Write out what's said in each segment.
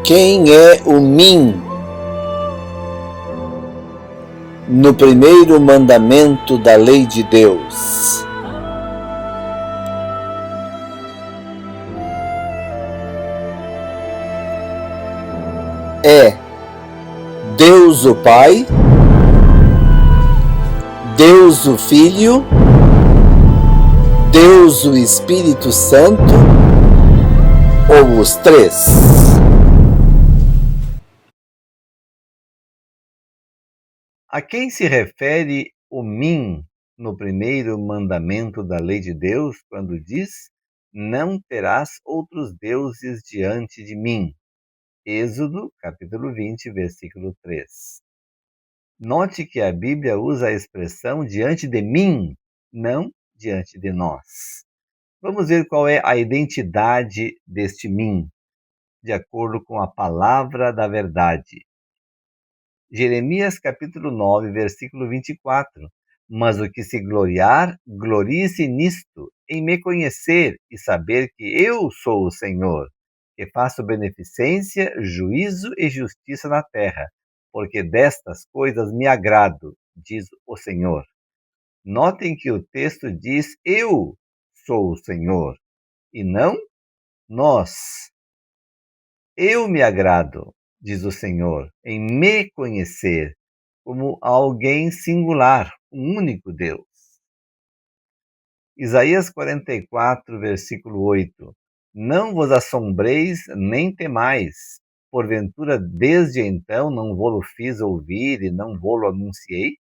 Quem é o mim? No primeiro mandamento da lei de Deus. É Deus o Pai, Deus o Filho, Deus o Espírito Santo, ou os três? A quem se refere o mim no primeiro mandamento da lei de Deus, quando diz: não terás outros deuses diante de mim? Êxodo, capítulo 20, versículo 3. Note que a Bíblia usa a expressão diante de mim, não diante de nós. Vamos ver qual é a identidade deste mim, de acordo com a palavra da verdade. Jeremias capítulo 9, versículo 24. Mas o que se gloriar, glorie-se nisto, em me conhecer e saber que eu sou o Senhor, que faço beneficência, juízo e justiça na terra, porque destas coisas me agrado, diz o Senhor. Notem que o texto diz eu sou o Senhor, e não nós. Eu me agrado, diz o Senhor, em me conhecer como alguém singular, um único Deus. Isaías 44, versículo 8. Não vos assombreis nem temais, porventura desde então não vô-lo fiz ouvir e não vô-lo anunciei,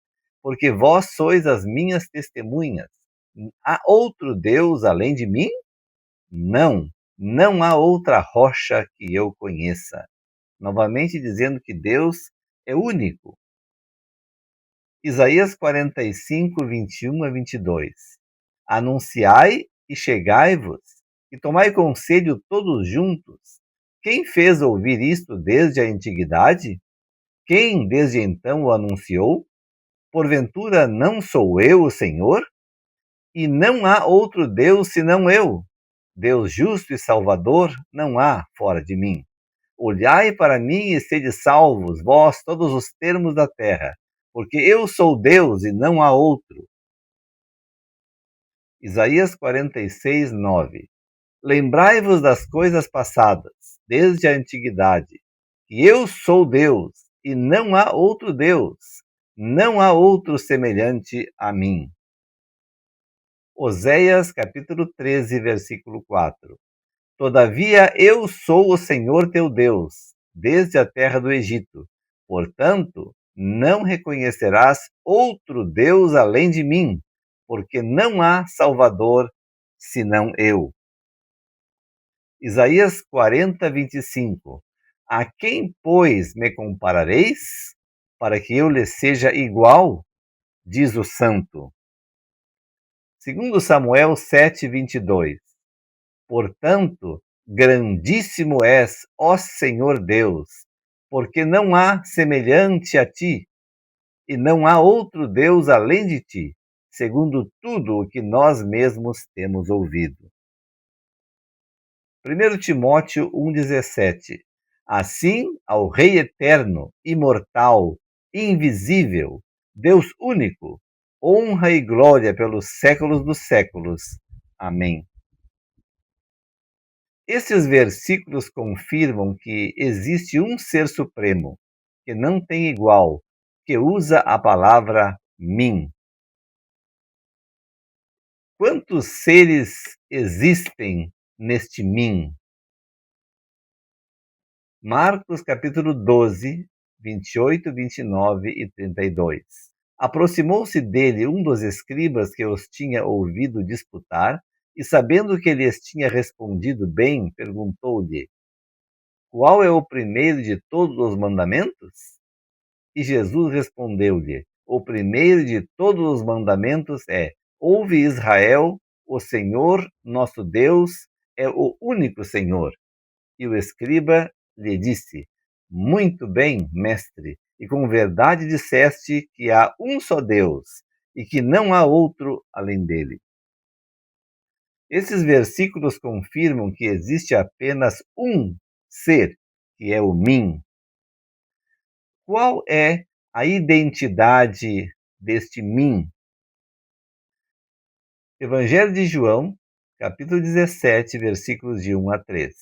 porque vós sois as minhas testemunhas. Há outro Deus além de mim? Não, não há outra rocha que eu conheça. Novamente dizendo que Deus é único. Isaías 45, 21 a 22. Anunciai e chegai-vos, e tomai conselho todos juntos. Quem fez ouvir isto desde a antiguidade? Quem desde então o anunciou? Porventura não sou eu o Senhor? E não há outro Deus senão eu. Deus justo e salvador não há fora de mim. Olhai para mim e sede salvos, vós, todos os termos da terra, porque eu sou Deus e não há outro. Isaías 46, 9. Lembrai-vos das coisas passadas, desde a antiguidade, que eu sou Deus e não há outro Deus, não há outro semelhante a mim. Oséias capítulo 13, versículo 4. Todavia eu sou o Senhor teu Deus, desde a terra do Egito. Portanto, não reconhecerás outro Deus além de mim, porque não há Salvador senão eu. Isaías 40, 25. A quem, pois, me comparareis, para que eu lhe seja igual? Diz o Santo. Segundo Samuel 7, 22. Portanto, grandíssimo és, ó Senhor Deus, porque não há semelhante a ti, e não há outro Deus além de ti, segundo tudo o que nós mesmos temos ouvido. 1 Timóteo 1,17. Assim, ao Rei eterno, imortal, invisível, Deus único, honra e glória pelos séculos dos séculos. Amém. Esses versículos confirmam que existe um ser supremo, que não tem igual, que usa a palavra mim. Quantos seres existem neste mim? Marcos capítulo 12, 28, 29 e 32. Aproximou-se dele um dos escribas que os tinha ouvido disputar, e sabendo que lhes tinha respondido bem, perguntou-lhe: qual é o primeiro de todos os mandamentos? E Jesus respondeu-lhe: o primeiro de todos os mandamentos é: ouve Israel, o Senhor nosso Deus é o único Senhor. E o escriba lhe disse: muito bem, mestre, e com verdade disseste que há um só Deus e que não há outro além dele. Esses versículos confirmam que existe apenas um ser que é o mim. Qual é a identidade deste mim? Evangelho de João, capítulo 17, versículos de 1 a 3.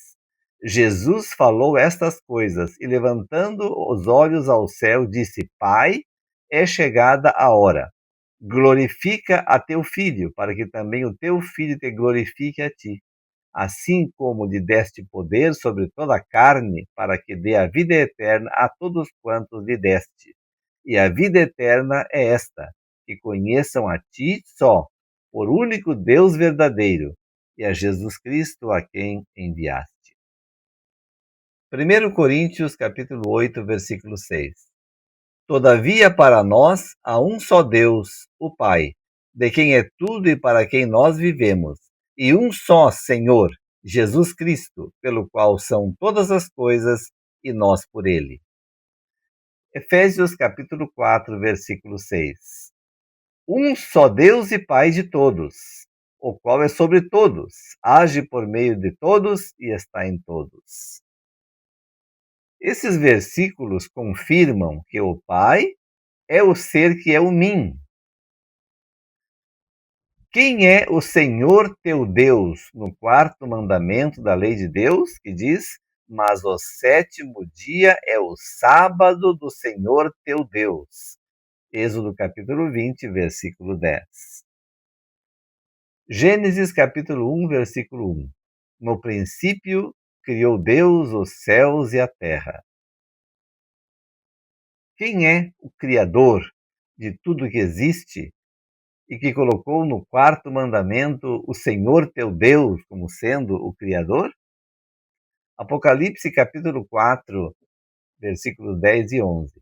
Jesus falou estas coisas e, levantando os olhos ao céu, disse: Pai, é chegada a hora. Glorifica a teu filho, para que também o teu filho te glorifique a ti. Assim como lhe deste poder sobre toda a carne, para que dê a vida eterna a todos quantos lhe deste. E a vida eterna é esta: que conheçam a ti só, por único Deus verdadeiro, e a Jesus Cristo a quem enviaste. 1 Coríntios capítulo 8, versículo 6. Todavia para nós há um só Deus, o Pai, de quem é tudo e para quem nós vivemos, e um só Senhor, Jesus Cristo, pelo qual são todas as coisas e nós por ele. Efésios capítulo 4, versículo 6. Um só Deus e Pai de todos, o qual é sobre todos, age por meio de todos e está em todos. Esses versículos confirmam que o Pai é o ser que é o mim. Quem é o Senhor teu Deus? No quarto mandamento da lei de Deus, que diz: mas o sétimo dia é o sábado do Senhor teu Deus. Êxodo capítulo 20, versículo 10. Gênesis capítulo 1, versículo 1. No princípio criou Deus os céus e a terra. Quem é o Criador de tudo que existe e que colocou no quarto mandamento o Senhor teu Deus como sendo o Criador? Apocalipse capítulo 4, versículos 10 e 11.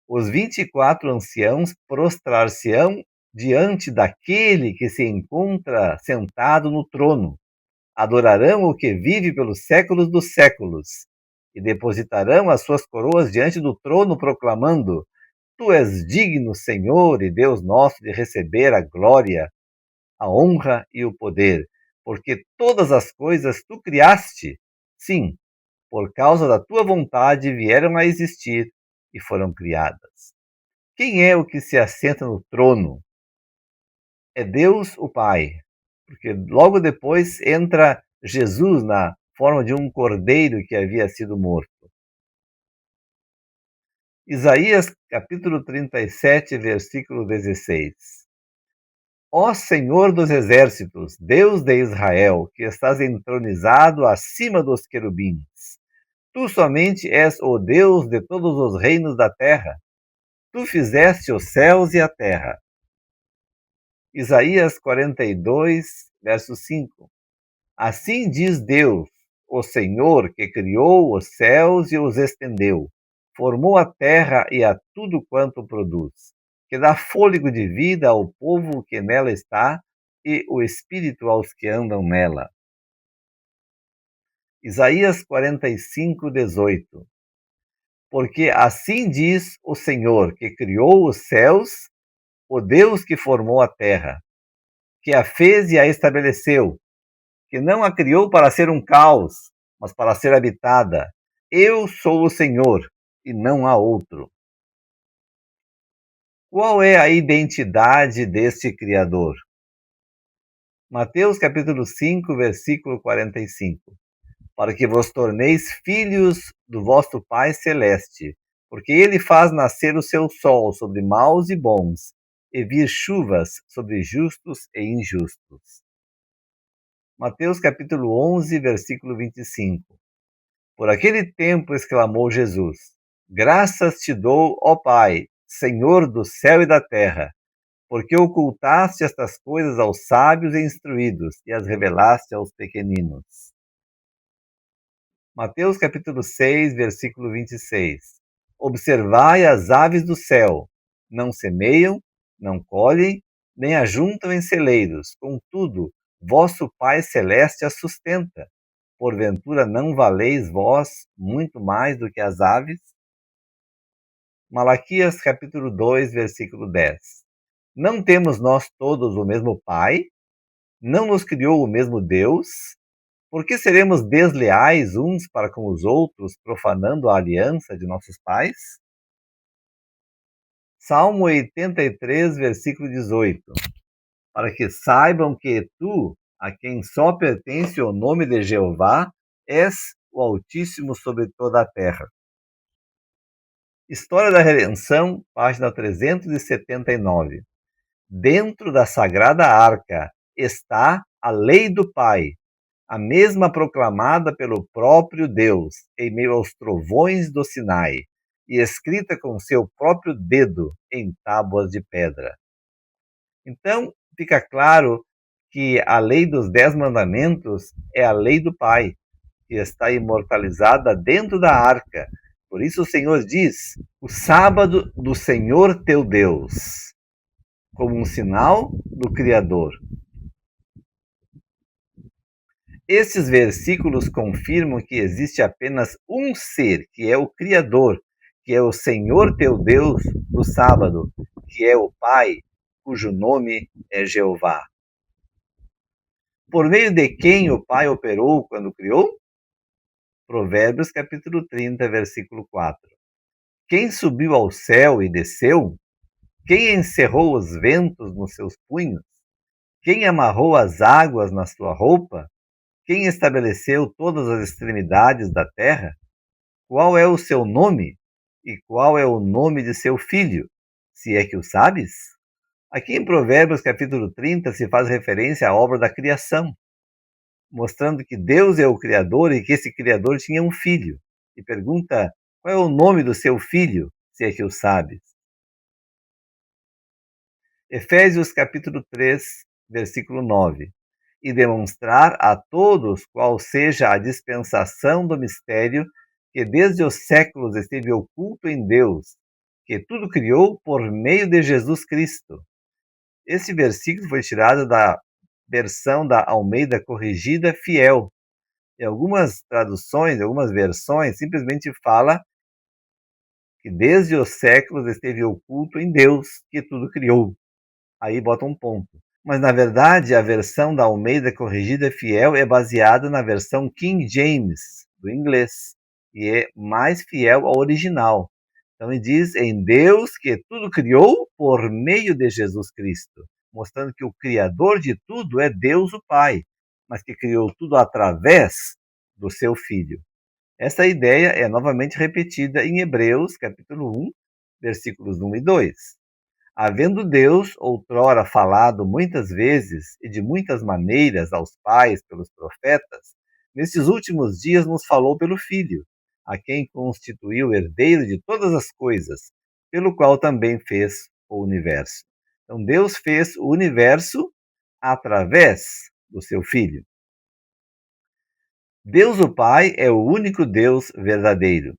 Os 24 anciãos prostrar-se-ão diante daquele que se encontra sentado no trono. Adorarão o que vive pelos séculos dos séculos e depositarão as suas coroas diante do trono, proclamando: Tu és digno, Senhor e Deus nosso, de receber a glória, a honra e o poder, porque todas as coisas tu criaste. Sim, por causa da tua vontade vieram a existir e foram criadas. Quem é o que se assenta no trono? É Deus o Pai, porque logo depois entra Jesus na forma de um cordeiro que havia sido morto. Isaías capítulo 37, versículo 16. Ó Senhor dos exércitos, Deus de Israel, que estás entronizado acima dos querubins, tu somente és o Deus de todos os reinos da terra. Tu fizeste os céus e a terra. Isaías 42, verso 5. Assim diz Deus, o Senhor, que criou os céus e os estendeu, formou a terra e a tudo quanto produz, que dá fôlego de vida ao povo que nela está e o espírito aos que andam nela. Isaías 45, 18. Porque assim diz o Senhor, que criou os céus, o Deus que formou a terra, que a fez e a estabeleceu, que não a criou para ser um caos, mas para ser habitada. Eu sou o Senhor, e não há outro. Qual é a identidade deste Criador? Mateus capítulo 5, versículo 45. Para que vos torneis filhos do vosso Pai Celeste, porque ele faz nascer o seu sol sobre maus e bons, e vir chuvas sobre justos e injustos. Mateus capítulo 11, versículo 25. Por aquele tempo exclamou Jesus: Graças te dou, ó Pai, Senhor do céu e da terra, porque ocultaste estas coisas aos sábios e instruídos e as revelaste aos pequeninos. Mateus capítulo 6, versículo 26. Observai as aves do céu, não semeiam, não colhem, nem ajuntam em celeiros, contudo, vosso Pai Celeste as sustenta. Porventura não valeis vós muito mais do que as aves? Malaquias capítulo 2, versículo 10. Não temos nós todos o mesmo Pai? Não nos criou o mesmo Deus? Por que seremos desleais uns para com os outros, profanando a aliança de nossos pais? Salmo 83, versículo 18. Para que saibam que tu, a quem só pertence o nome de Jeová, és o Altíssimo sobre toda a terra. História da Redenção, página 379. Dentro da Sagrada Arca está a lei do Pai, a mesma proclamada pelo próprio Deus, em meio aos trovões do Sinai, e escrita com seu próprio dedo em tábuas de pedra. Então, fica claro que a lei dos 10 mandamentos é a lei do Pai, que está imortalizada dentro da arca. Por isso o Senhor diz: o sábado do Senhor teu Deus, como um sinal do Criador. Esses versículos confirmam que existe apenas um ser, que é o Criador, que é o Senhor teu Deus do sábado, que é o Pai, cujo nome é Jeová. Por meio de quem o Pai operou quando criou? Provérbios capítulo 30, versículo 4. Quem subiu ao céu e desceu? Quem encerrou os ventos nos seus punhos? Quem amarrou as águas na sua roupa? Quem estabeleceu todas as extremidades da terra? Qual é o seu nome? E qual é o nome de seu filho? Se é que o sabes? Aqui em Provérbios capítulo 30 se faz referência à obra da criação, mostrando que Deus é o Criador e que esse Criador tinha um filho. E pergunta: qual é o nome do seu filho, se é que o sabes? Efésios capítulo 3, versículo 9. E demonstrar a todos qual seja a dispensação do mistério que desde os séculos esteve oculto em Deus, que tudo criou por meio de Jesus Cristo. Esse versículo foi tirado da versão da Almeida Corrigida Fiel. Em algumas traduções, algumas versões, simplesmente fala que desde os séculos esteve oculto em Deus, que tudo criou. Aí bota um ponto. Mas, na verdade, a versão da Almeida Corrigida Fiel é baseada na versão King James, do inglês, e é mais fiel ao original. Então, ele diz: em Deus que tudo criou por meio de Jesus Cristo, mostrando que o Criador de tudo é Deus o Pai, mas que criou tudo através do seu Filho. Essa ideia é novamente repetida em Hebreus, capítulo 1, versículos 1 e 2. Havendo Deus outrora falado muitas vezes e de muitas maneiras aos pais pelos profetas, nesses últimos dias nos falou pelo Filho, a quem constituiu herdeiro de todas as coisas, pelo qual também fez o universo. Então Deus fez o universo através do seu Filho. Deus o Pai é o único Deus verdadeiro.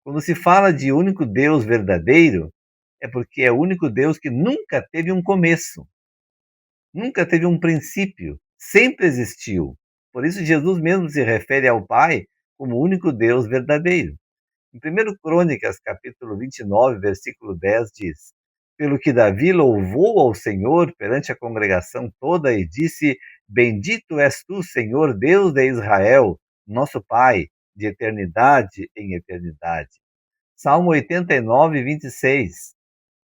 Quando se fala de único Deus verdadeiro, é porque é o único Deus que nunca teve um começo, nunca teve um princípio, sempre existiu. Por isso Jesus mesmo se refere ao Pai como o único Deus verdadeiro. Em 1 Crônicas, capítulo 29, versículo 10, diz: pelo que Davi louvou ao Senhor perante a congregação toda e disse: bendito és tu, Senhor Deus de Israel, nosso Pai, de eternidade em eternidade. Salmo 89, 26.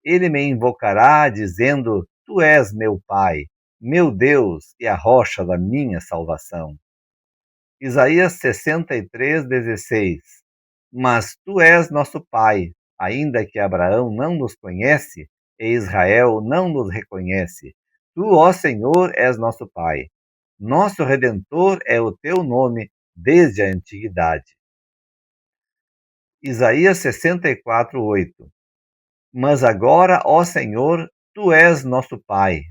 Ele me invocará, dizendo: tu és meu Pai, meu Deus e a rocha da minha salvação. Isaías 63, 16. Mas tu és nosso Pai, ainda que Abraão não nos conhece e Israel não nos reconhece. Tu, ó Senhor, és nosso Pai. Nosso Redentor é o teu nome desde a antiguidade. Isaías 64, 8. Mas agora, ó Senhor, tu és nosso Pai.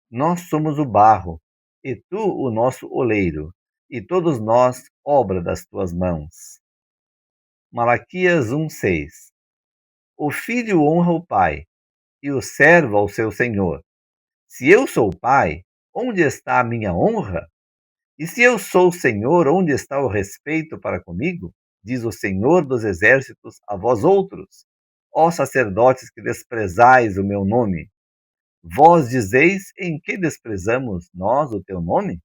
Nós somos o barro, e tu o nosso oleiro, e todos nós obra das tuas mãos. Malaquias 1:6. O filho honra o pai, e o servo ao seu senhor. Se eu sou pai, onde está a minha honra? E se eu sou senhor, onde está o respeito para comigo? Diz o Senhor dos exércitos a vós outros, ó sacerdotes que desprezais o meu nome. Vós dizeis: em que desprezamos nós o teu nome?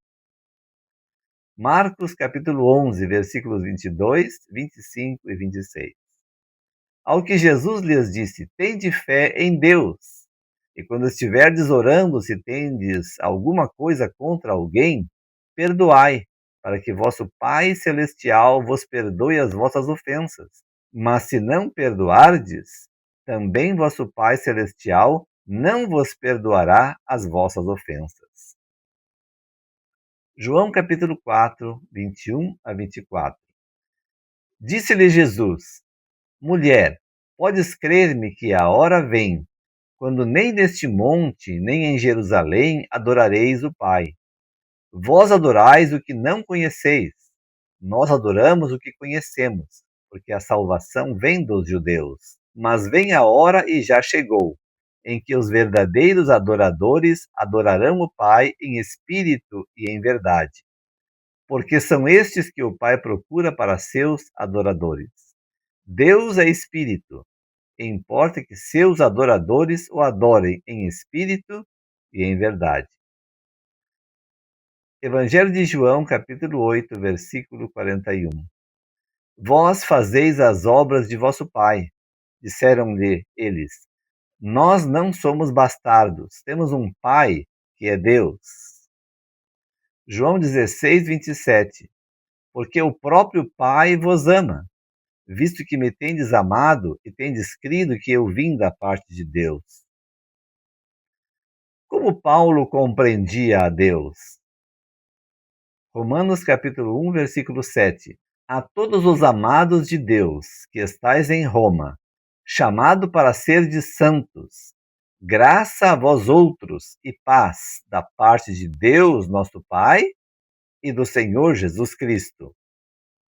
Marcos capítulo 11, versículos 22, 25 e 26. Ao que Jesus lhes disse: tende fé em Deus. E quando estiverdes orando, se tendes alguma coisa contra alguém, perdoai, para que vosso Pai Celestial vos perdoe as vossas ofensas. Mas se não perdoardes, também vosso Pai Celestial não vos perdoará as vossas ofensas. João capítulo 4, 21 a 24. Disse-lhe Jesus: mulher, podes crer-me que a hora vem, quando nem neste monte, nem em Jerusalém adorareis o Pai. Vós adorais o que não conheceis, nós adoramos o que conhecemos, porque a salvação vem dos judeus. Mas vem a hora e já chegou, em que os verdadeiros adoradores adorarão o Pai em espírito e em verdade, porque são estes que o Pai procura para seus adoradores. Deus é espírito, e importa que seus adoradores o adorem em espírito e em verdade. Evangelho de João, capítulo 8, versículo 41. Vós fazeis as obras de vosso pai, disseram-lhe eles. Nós não somos bastardos, temos um pai que é Deus. João 16, 27. Porque o próprio Pai vos ama, visto que me tendes amado e tendes crido que eu vim da parte de Deus. Como Paulo compreendia a Deus? Romanos capítulo 1, versículo 7. A todos os amados de Deus, que estais em Roma, chamado para serdes santos, graça a vós outros e paz da parte de Deus, nosso Pai, e do Senhor Jesus Cristo.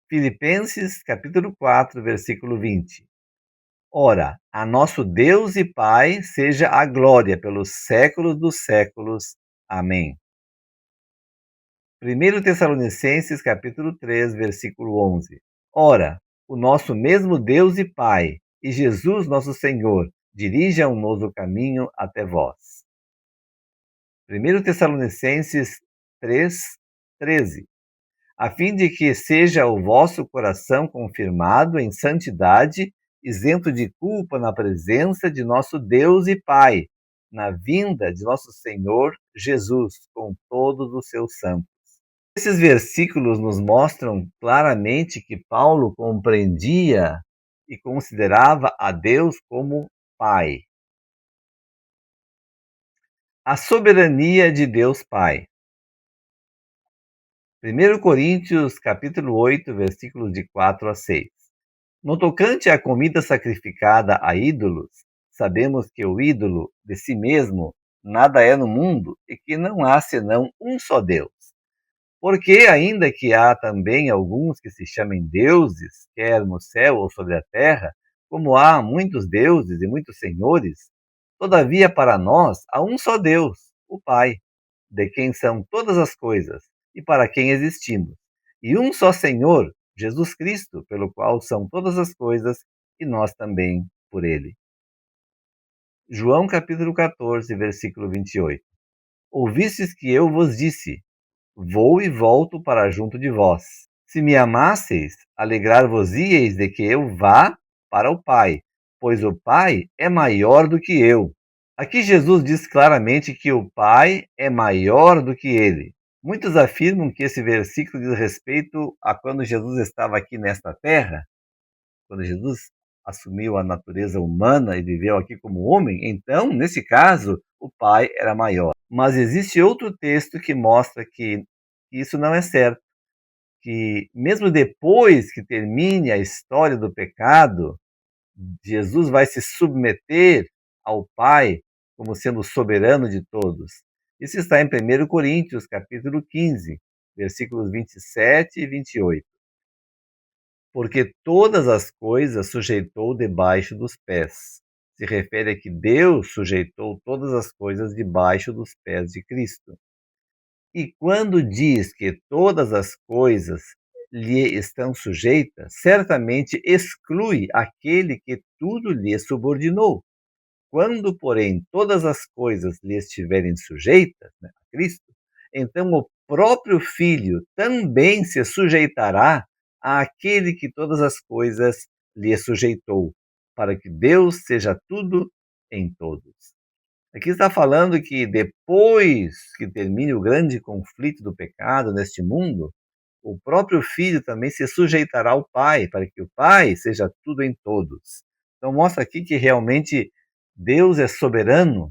Filipenses capítulo 4, versículo 20. Ora, a nosso Deus e Pai seja a glória pelos séculos dos séculos. Amém. 1 Tessalonicenses capítulo 3, versículo 11. Ora, o nosso mesmo Deus e Pai, e Jesus nosso Senhor, dirijam-nos o caminho até vós. 1 Tessalonicenses 3, 13. A fim de que seja o vosso coração confirmado em santidade, isento de culpa na presença de nosso Deus e Pai, na vinda de nosso Senhor Jesus, com todos os seus santos. Esses versículos nos mostram claramente que Paulo compreendia e considerava a Deus como Pai. A soberania de Deus Pai. 1 Coríntios capítulo 8, versículos de 4 a 6. No tocante à comida sacrificada a ídolos, sabemos que o ídolo de si mesmo nada é no mundo e que não há senão um só Deus. Porque, ainda que há também alguns que se chamem deuses, quer no céu ou sobre a terra, como há muitos deuses e muitos senhores, todavia para nós há um só Deus, o Pai, de quem são todas as coisas e para quem existimos, e um só Senhor, Jesus Cristo, pelo qual são todas as coisas e nós também por ele. João capítulo 14, versículo 28. Ouvistes que eu vos disse: vou e volto para junto de vós. Se me amasseis, alegrar-vos-íeis de que eu vá para o Pai, pois o Pai é maior do que eu. Aqui Jesus diz claramente que o Pai é maior do que ele. Muitos afirmam que esse versículo diz respeito a quando Jesus estava aqui nesta terra, quando Jesus assumiu a natureza humana e viveu aqui como homem. Então, nesse caso, o Pai era maior. Mas existe outro texto que mostra que isso não é certo, que mesmo depois que termine a história do pecado, Jesus vai se submeter ao Pai como sendo soberano de todos. Isso está em 1 Coríntios, capítulo 15, versículos 27 e 28. Porque todas as coisas sujeitou debaixo dos pés. Se refere a que Deus sujeitou todas as coisas debaixo dos pés de Cristo. E quando diz que todas as coisas lhe estão sujeitas, certamente exclui aquele que tudo lhe subordinou. Quando, porém, todas as coisas lhe estiverem sujeitas, a Cristo, então o próprio Filho também se sujeitará àquele que todas as coisas lhe sujeitou, para que Deus seja tudo em todos. Aqui está falando que depois que termine o grande conflito do pecado neste mundo, o próprio Filho também se sujeitará ao Pai, para que o Pai seja tudo em todos. Então mostra aqui que realmente Deus é soberano,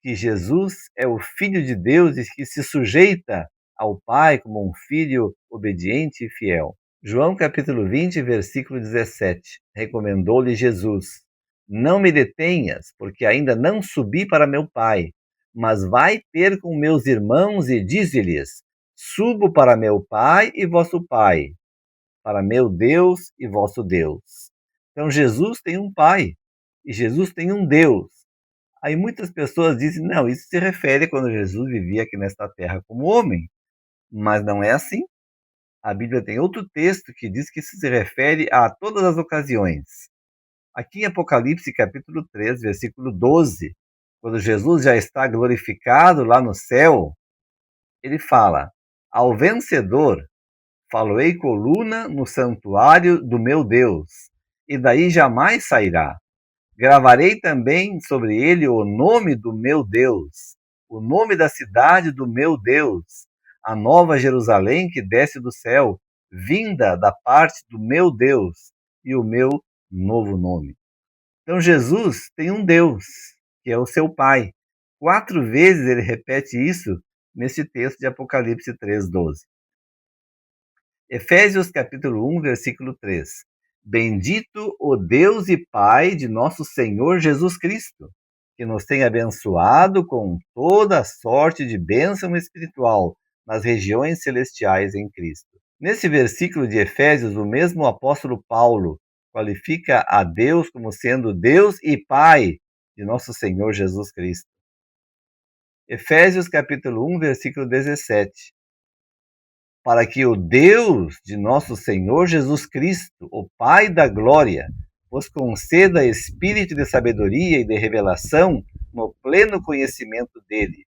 que Jesus é o Filho de Deus e que se sujeita ao Pai como um filho obediente e fiel. João capítulo 20, versículo 17. Recomendou-lhe Jesus: Não me detenhas, porque ainda não subi para meu Pai, mas vai ter com meus irmãos e dize-lhes: Subo para meu Pai e vosso Pai, para meu Deus e vosso Deus. Então Jesus tem um Pai e Jesus tem um Deus. Aí muitas pessoas dizem: não, isso se refere quando Jesus vivia aqui nesta terra como homem, mas não é assim. A Bíblia tem outro texto que diz que isso se refere a todas as ocasiões. Aqui em Apocalipse capítulo 3, versículo 12, quando Jesus já está glorificado lá no céu, ele fala: Ao vencedor faloei coluna no santuário do meu Deus, e daí jamais sairá. Gravarei também sobre ele o nome do meu Deus, o nome da cidade do meu Deus, a nova Jerusalém que desce do céu, vinda da parte do meu Deus, e o meu novo nome. Então Jesus tem um Deus, que é o seu Pai. 4 vezes ele repete isso nesse texto de Apocalipse 3:12. Efésios capítulo 1, versículo 3. Bendito o Deus e Pai de nosso Senhor Jesus Cristo, que nos tem abençoado com toda sorte de bênção espiritual nas regiões celestiais em Cristo. Nesse versículo de Efésios, o mesmo apóstolo Paulo qualifica a Deus como sendo Deus e Pai de nosso Senhor Jesus Cristo. Efésios capítulo 1, versículo 17. Para que o Deus de nosso Senhor Jesus Cristo, o Pai da glória, vos conceda espírito de sabedoria e de revelação no pleno conhecimento dele.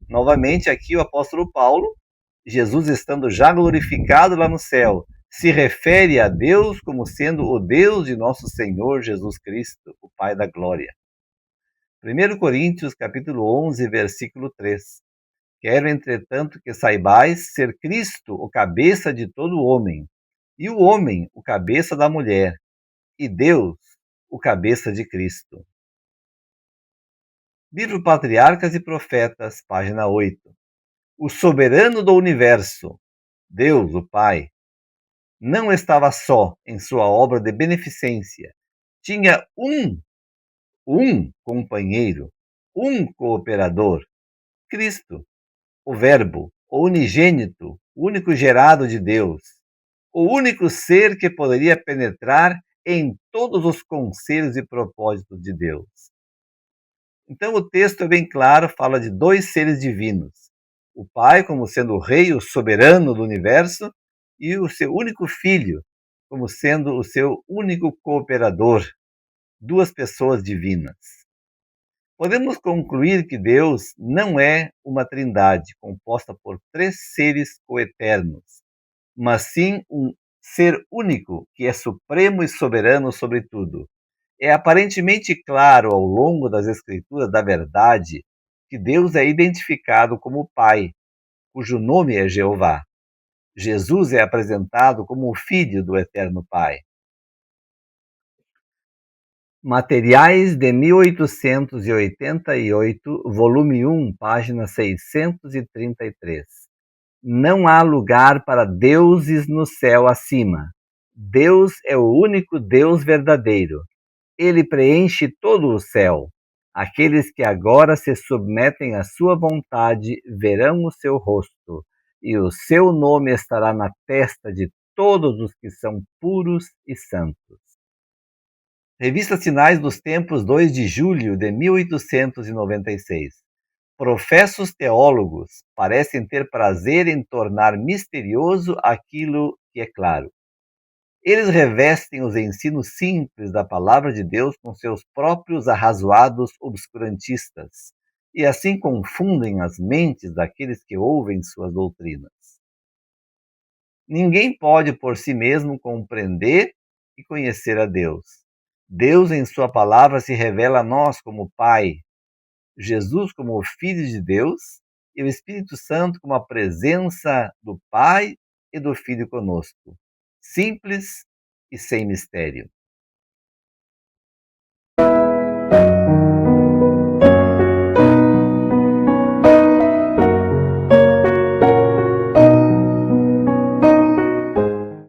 Novamente, aqui o apóstolo Paulo, Jesus estando já glorificado lá no céu, se refere a Deus como sendo o Deus de nosso Senhor Jesus Cristo, o Pai da glória. 1 Coríntios capítulo 11, versículo 3. Quero, entretanto, que saibais ser Cristo o cabeça de todo homem, e o homem o cabeça da mulher, e Deus o cabeça de Cristo. Livro Patriarcas e Profetas, página 8. O soberano do universo, Deus, o Pai, não estava só em sua obra de beneficência. Tinha um companheiro, um cooperador, Cristo, o Verbo, o unigênito, o único gerado de Deus, o único ser que poderia penetrar em todos os conselhos e propósitos de Deus. Então o texto é bem claro, fala de 2 seres divinos. O Pai como sendo o Rei, o soberano do universo, e o seu único Filho como sendo o seu único cooperador. 2 pessoas divinas. Podemos concluir que Deus não é uma trindade composta por 3 seres coeternos, mas sim um ser único que é supremo e soberano sobre tudo. É aparentemente claro ao longo das Escrituras da verdade que Deus é identificado como Pai, cujo nome é Jeová. Jesus é apresentado como o Filho do Eterno Pai. Materiais de 1888, volume 1, página 633. Não há lugar para deuses no céu acima. Deus é o único Deus verdadeiro. Ele preenche todo o céu. Aqueles que agora se submetem à sua vontade verão o seu rosto, e o seu nome estará na testa de todos os que são puros e santos. Revista Sinais dos Tempos, 2 de julho de 1896. Professos teólogos parecem ter prazer em tornar misterioso aquilo que é claro. Eles revestem os ensinos simples da palavra de Deus com seus próprios arrazoados obscurantistas, e assim confundem as mentes daqueles que ouvem suas doutrinas. Ninguém pode por si mesmo compreender e conhecer a Deus. Deus, em Sua palavra, se revela a nós como Pai, Jesus como o Filho de Deus e o Espírito Santo como a presença do Pai e do Filho conosco. Simples e sem mistério.